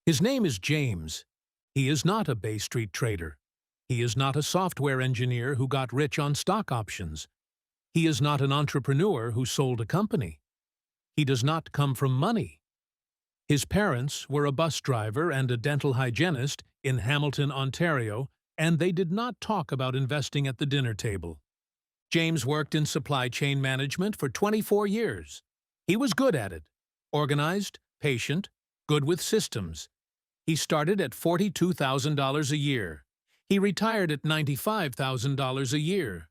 His name is James. He is not a Bay Street trader. He is not a software engineer who got rich on stock options. He is not an entrepreneur who sold a company. He does not come from money. His parents were a bus driver and a dental hygienist in Hamilton, Ontario, and they did not talk about investing at the dinner table. James worked in supply chain management for 24 years. He was good at it. Organized, patient, good with systems. He started at $42,000 a year. He retired at $95,000 a year.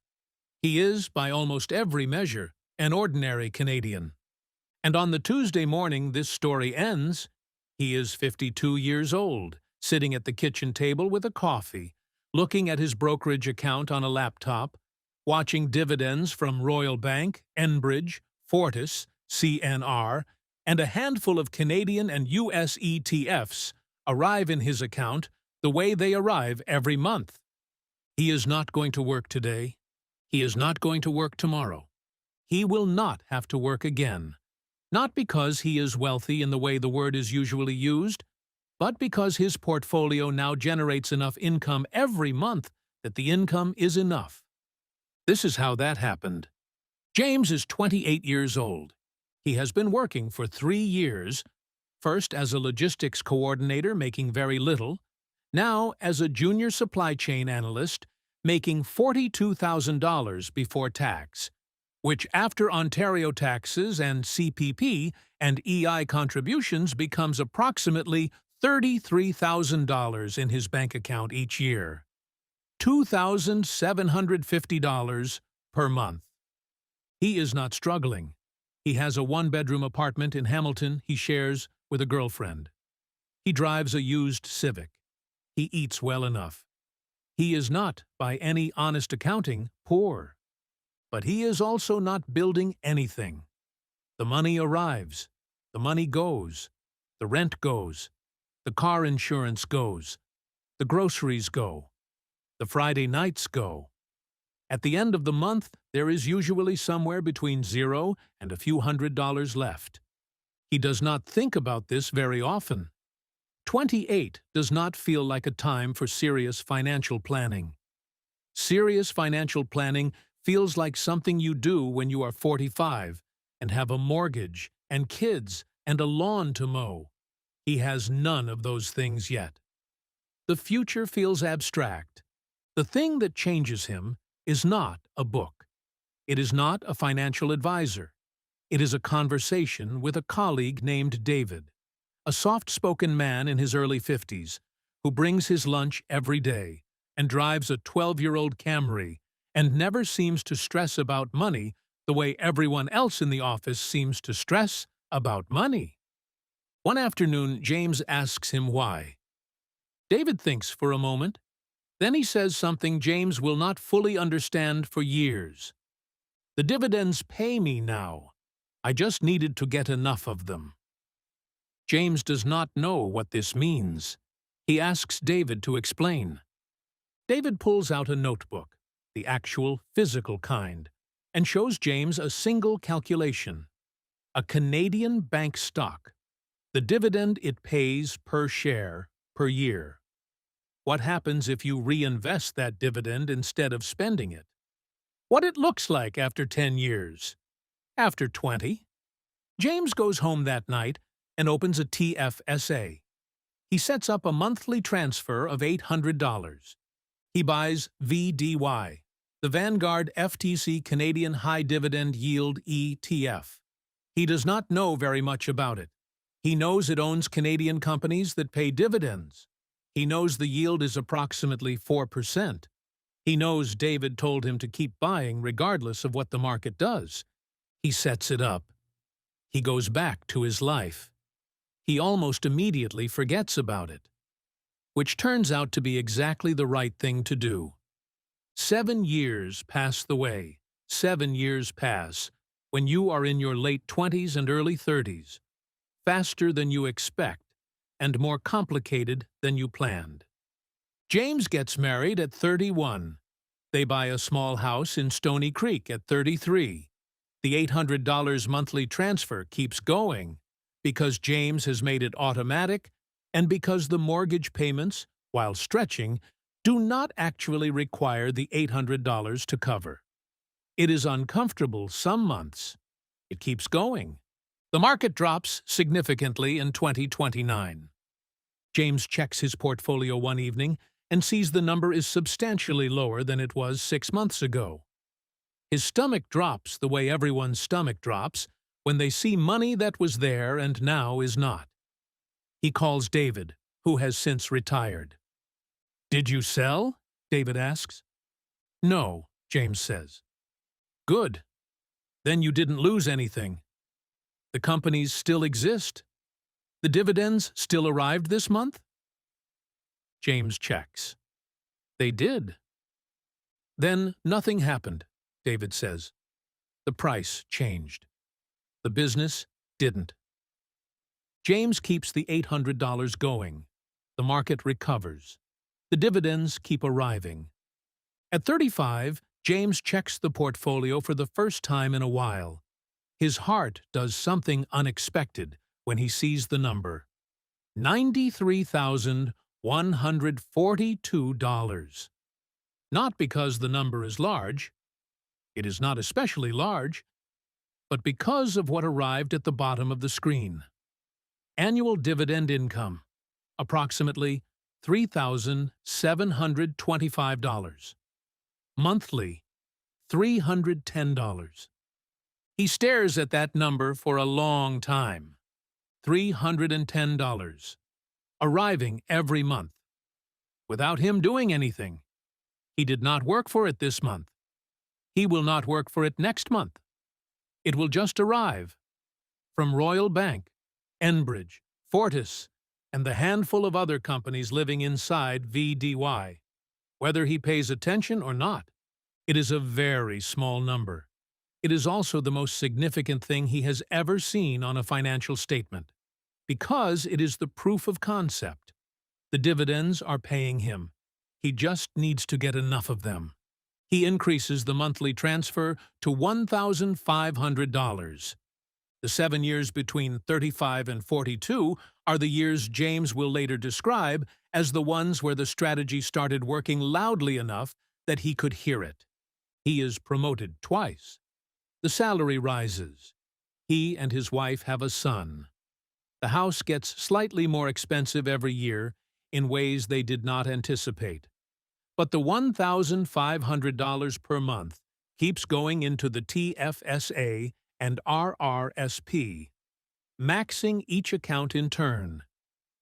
He is, by almost every measure, an ordinary Canadian. And on the Tuesday morning this story ends, he is 52 years old, sitting at the kitchen table with a coffee, looking at his brokerage account on a laptop, watching dividends from Royal Bank, Enbridge, Fortis, CNR, and a handful of Canadian and US ETFs arrive in his account the way they arrive every month. He is not going to work today. He is not going to work tomorrow. He will not have to work again. Not because he is wealthy in the way the word is usually used, but because his portfolio now generates enough income every month that the income is enough. This is how that happened. James is 28 years old. He has been working for 3 years, first as a logistics coordinator making very little, now as a junior supply chain analyst making $42,000 before tax, which after Ontario taxes and CPP and EI contributions becomes approximately $33,000 in his bank account each year. $2,750 per month. He is not struggling. He has a one-bedroom apartment in Hamilton he shares with a girlfriend. He drives a used Civic. He eats well enough. He is not, by any honest accounting, poor. But he is also not building anything. The money arrives. The money goes. The rent goes. The car insurance goes. The groceries go. The Friday nights go. At the end of the month, there is usually somewhere between $0 and a few $100s left. He does not think about this very often. 28 does not feel like a time for serious financial planning. Serious financial planning feels like something you do when you are 45 and have a mortgage and kids and a lawn to mow. He has none of those things yet. The future feels abstract. The thing that changes him is not a book. It is not a financial advisor. It is a conversation with a colleague named David, a soft-spoken man in his early 50s who brings his lunch every day and drives a 12-year-old Camry and never seems to stress about money the way everyone else in the office seems to stress about money. One afternoon, James asks him why. David thinks for a moment. Then he says something James will not fully understand for years. The dividends pay me now. I just needed to get enough of them. James does not know what this means. He asks David to explain. David pulls out a notebook, the actual physical kind, and shows James a single calculation. A Canadian bank stock. The dividend it pays per share per year. What happens if you reinvest that dividend instead of spending it? What it looks like after 10 years. After 20. James goes home that night and opens a TFSA. He sets up a monthly transfer of $800. He buys VDY, the Vanguard FTC Canadian High Dividend Yield ETF. He does not know very much about it. He knows it owns Canadian companies that pay dividends. He knows the yield is approximately 4%. He knows David told him to keep buying regardless of what the market does. He sets it up. He goes back to his life. He almost immediately forgets about it, which turns out to be exactly the right thing to do. 7 years pass the way. 7 years pass when you are in your late 20s and early 30s, faster than you expect and more complicated than you planned. James gets married at 31. They buy a small house in Stony Creek at 33. The $800 monthly transfer keeps going because James has made it automatic and because the mortgage payments, while stretching, do not actually require the $800 to cover. It is uncomfortable some months. It keeps going. The market drops significantly in 2029. James checks his portfolio one evening and sees the number is substantially lower than it was 6 months ago. His stomach drops the way everyone's stomach drops when they see money that was there and now is not. He calls David, who has since retired. "Did you sell?" David asks. "No," James says. "Good. Then you didn't lose anything. The companies still exist. The dividends still arrived this month?" James checks. They did. "Then nothing happened," David says. "The price changed. The business didn't." James keeps the $800 going. The market recovers. The dividends keep arriving. At 35, James checks the portfolio for the first time in a while. His heart does something unexpected when he sees the number. $93,142. Not because the number is large. It is not especially large, but because of what arrived at the bottom of the screen. Annual dividend income, approximately $3,725. Monthly, $310. He stares at that number for a long time. $310. Arriving every month. Without him doing anything. He did not work for it this month. He will not work for it next month. It will just arrive. From Royal Bank, Enbridge, Fortis, and the handful of other companies living inside VDY. Whether he pays attention or not, it is a very small number. It is also the most significant thing he has ever seen on a financial statement, because it is the proof of concept. The dividends are paying him. He just needs to get enough of them. He increases the monthly transfer to $1,500. The 7 years between 35 and 42 are the years James will later describe as the ones where the strategy started working loudly enough that he could hear it. He is promoted twice. The salary rises. He and his wife have a son. The house gets slightly more expensive every year in ways they did not anticipate. But the $1,500 per month keeps going into the TFSA and RRSP, maxing each account in turn,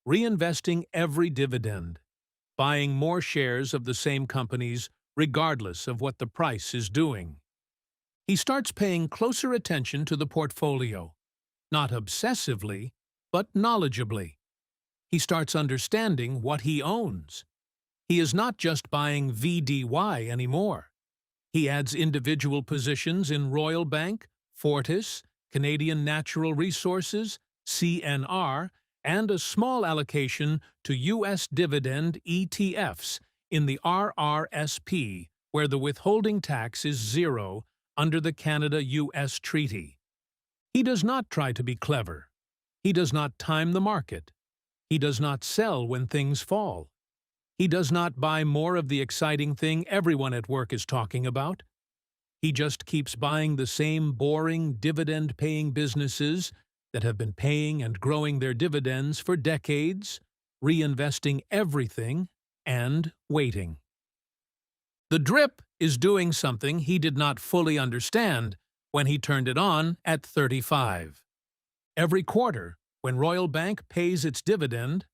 reinvesting every dividend, buying more shares of the same companies regardless of what the price is doing. He starts paying closer attention to the portfolio, not obsessively, but knowledgeably. He starts understanding what he owns. He is not just buying VDY anymore. He adds individual positions in Royal Bank, Fortis, Canadian Natural Resources, CNR, and a small allocation to U.S. Dividend ETFs in the RRSP, where the withholding tax is zero under the Canada-U.S. Treaty. He does not try to be clever. He does not time the market. He does not sell when things fall. He does not buy more of the exciting thing everyone at work is talking about. He just keeps buying the same boring, dividend-paying businesses that have been paying and growing their dividends for decades, reinvesting everything, and waiting. The drip is doing something he did not fully understand when he turned it on at 35. Every quarter, when Royal Bank pays its dividend,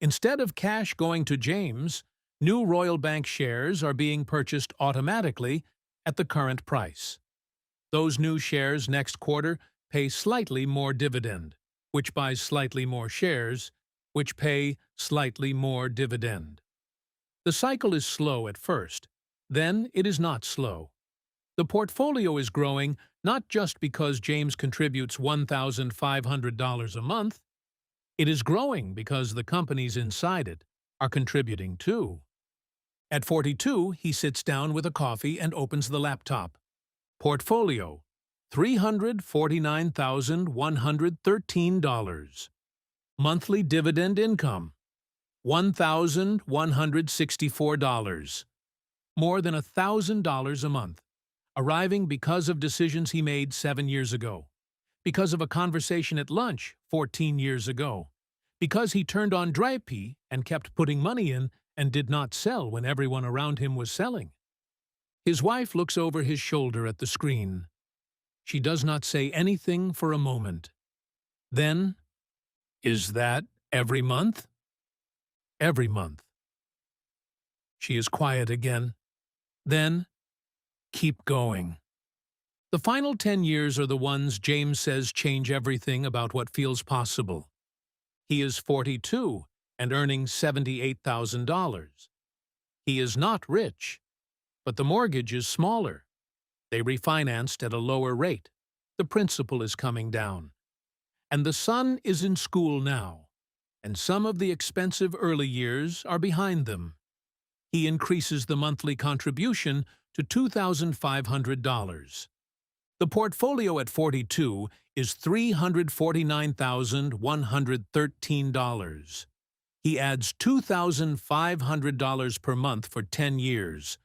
instead of cash going to James, new Royal Bank shares are being purchased automatically at the current price. Those new shares next quarter pay slightly more dividend, which buys slightly more shares, which pay slightly more dividend. The cycle is slow at first, then it is not slow. The portfolio is growing not just because James contributes $1,500 a month. It is growing because the companies inside it are contributing too. At 42, he sits down with a coffee and opens the laptop. Portfolio, $349,113. Monthly dividend income, $1,164. More than $1,000 a month, arriving because of decisions he made 7 years ago, because of a conversation at lunch 14 years ago, because he turned on Dripey and kept putting money in and did not sell when everyone around him was selling. His wife looks over his shoulder at the screen. She does not say anything for a moment. Then, is that every month? Every month. She is quiet again. Then, keep going. The final 10 years are the ones James says change everything about what feels possible. He is 42 and earning $78,000. He is not rich, but the mortgage is smaller. They refinanced at a lower rate. The principal is coming down. And the son is in school now, and some of the expensive early years are behind them. He increases the monthly contribution to $2,500. The portfolio at 42 is $349,113. He adds $2,500 per month for 10 years.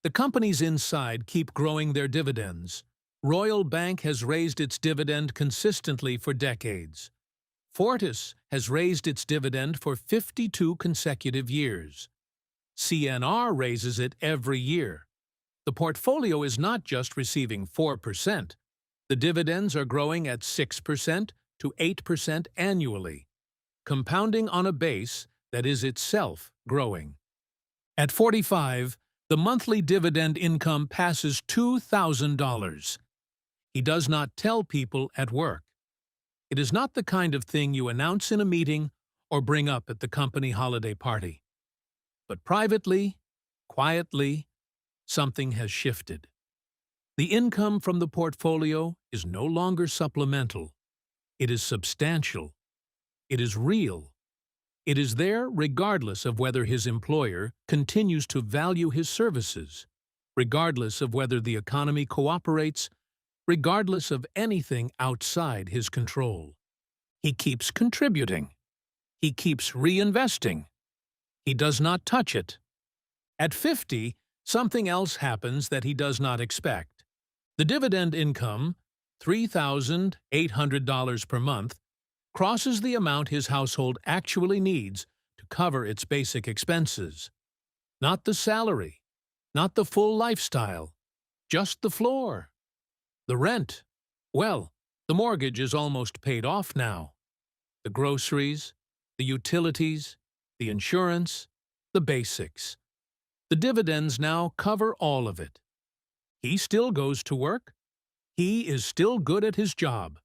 The companies inside keep growing their dividends. Royal Bank has raised its dividend consistently for decades. Fortis has raised its dividend for 52 consecutive years. CNR raises it every year. The portfolio is not just receiving 4%. The dividends are growing at 6% to 8% annually, compounding on a base that is itself growing. At 45, the monthly dividend income passes $2,000. He does not tell people at work. It is not the kind of thing you announce in a meeting or bring up at the company holiday party. But privately, quietly, something has shifted. The income from the portfolio is no longer supplemental. It is substantial. It is real. It is there regardless of whether his employer continues to value his services, regardless of whether the economy cooperates, regardless of anything outside his control. He keeps contributing. He keeps reinvesting. He does not touch it. At 50, something else happens that he does not expect. The dividend income, $3,800 per month, crosses the amount his household actually needs to cover its basic expenses. Not the salary, not the full lifestyle, just the floor. The rent. Well, the mortgage is almost paid off now. The groceries, the utilities, the insurance, the basics. The dividends now cover all of it. He still goes to work. He is still good at his job.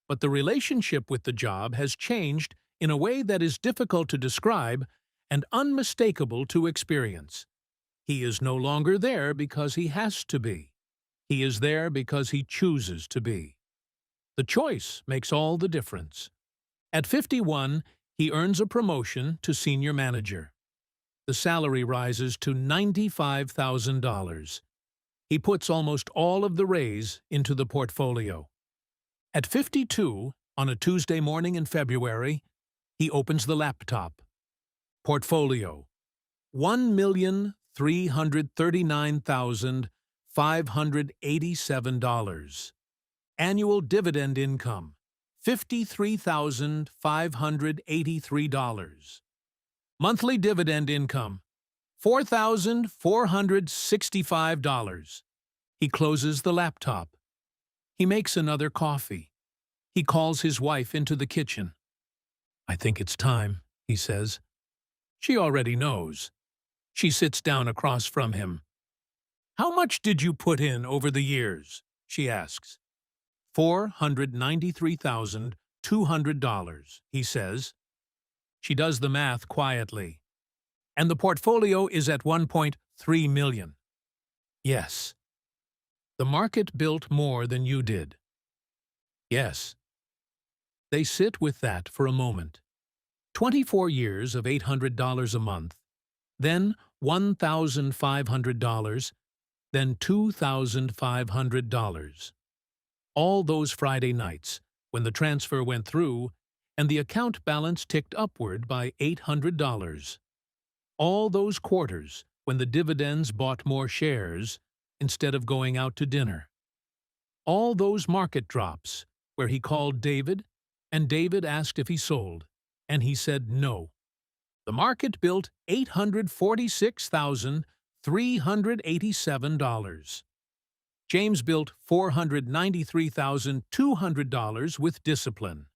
But the relationship with the job has changed in a way that is difficult to describe and unmistakable to experience. He is no longer there because he has to be. He is there because he chooses to be. The choice makes all the difference. At 51, he earns a promotion to senior manager. The salary rises to $95,000. He puts almost all of the raise into the portfolio. At 52, on a Tuesday morning in February, he opens the laptop. Portfolio: $1,339,587. Annual dividend income: $53,583. Monthly dividend income: $4,465. He closes the laptop. He makes another coffee. He calls his wife into the kitchen. "I think it's time," he says. She already knows. She sits down across from him. "How much did you put in over the years?" she asks. $493,200, he says. She does the math quietly. "And the portfolio is at $1.3 million. "Yes." "The market built more than you did." "Yes." They sit with that for a moment. 24 years of $800 a month, then $1,500, then $2,500. All those Friday nights, when the transfer went through, and the account balance ticked upward by $800. All those quarters when the dividends bought more shares instead of going out to dinner. All those market drops where he called David, and David asked if he sold, and he said no. The market built $846,387. James built $493,200 with discipline.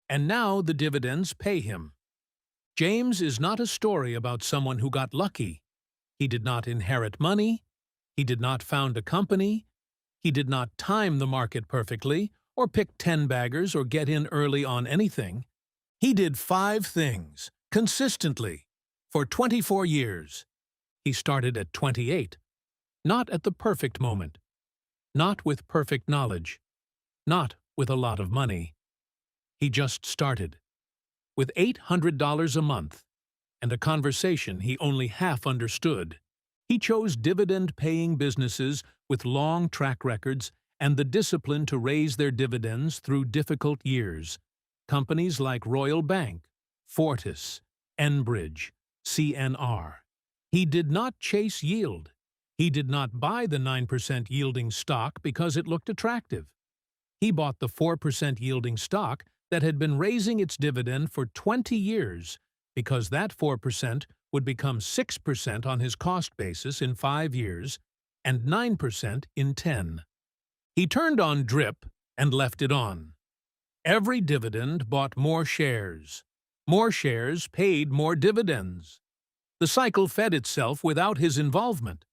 And now the dividends pay him. James is not a story about someone who got lucky. He did not inherit money. He did not found a company. He did not time the market perfectly, or pick 10-baggers or get in early on anything. He did 5 things, consistently, for 24 years. He started at 28, not at the perfect moment, not with perfect knowledge, not with a lot of money. He just started, with $800 a month, and a conversation he only half understood. He chose dividend-paying businesses with long track records and the discipline to raise their dividends through difficult years. Companies like Royal Bank, Fortis, Enbridge, CNR. He did not chase yield. He did not buy the 9% yielding stock because it looked attractive. He bought the 4% yielding stock that had been raising its dividend for 20 years because that 4% would become 6% on his cost basis in 5 years and 9% in 10. He turned on DRIP and left it on. Every dividend bought more shares. More shares paid more dividends. The cycle fed itself without his involvement.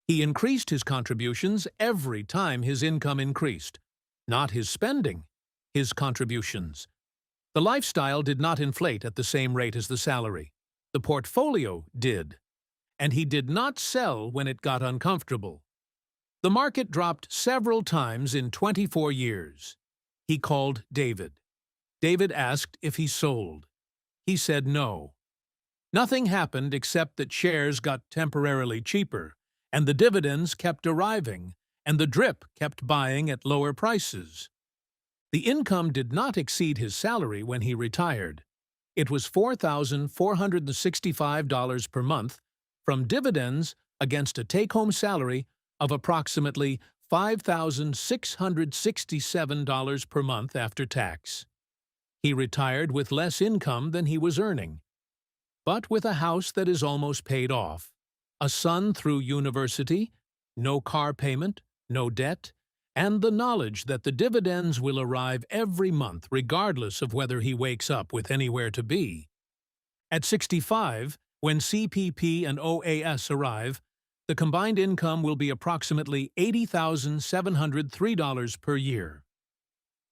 He increased his contributions every time his income increased. Not his spending, his contributions. The lifestyle did not inflate at the same rate as the salary. The portfolio did. And he did not sell when it got uncomfortable. The market dropped several times in 24 years. He called David. David asked if he sold. He said no. Nothing happened except that shares got temporarily cheaper, and the dividends kept arriving, and the DRIP kept buying at lower prices. The income did not exceed his salary when he retired. It was $4,465 per month from dividends against a take-home salary of approximately $5,667 per month after tax. He retired with less income than he was earning, but with a house that is almost paid off, a son through university, no car payment, no debt, and the knowledge that the dividends will arrive every month regardless of whether he wakes up with anywhere to be. At 65, when CPP and OAS arrive, the combined income will be approximately $80,703 per year.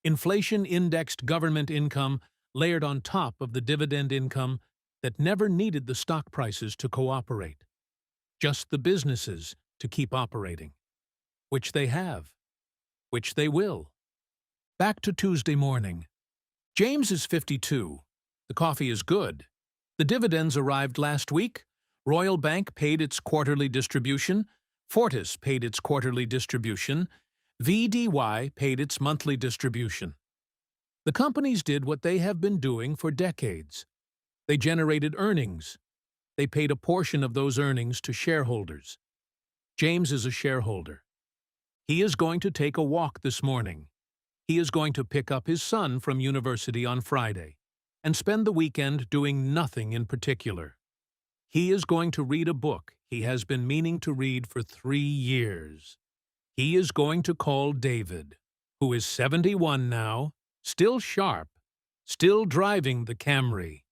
Inflation-indexed government income layered on top of the dividend income that never needed the stock prices to cooperate. Just the businesses to keep operating. Which they have. Which they will. Back to Tuesday morning. James is 52. The coffee is good. The dividends arrived last week. Royal Bank paid its quarterly distribution. Fortis paid its quarterly distribution. VDY paid its monthly distribution. The companies did what they have been doing for decades. They generated earnings. They paid a portion of those earnings to shareholders. James is a shareholder. He is going to take a walk this morning. He is going to pick up his son from university on Friday and spend the weekend doing nothing in particular. He is going to read a book he has been meaning to read for 3 years. He is going to call David, who is 71 now, still sharp, still driving the Camry.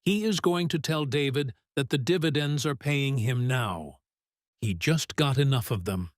He is going to tell David that the dividends are paying him now. He just got enough of them.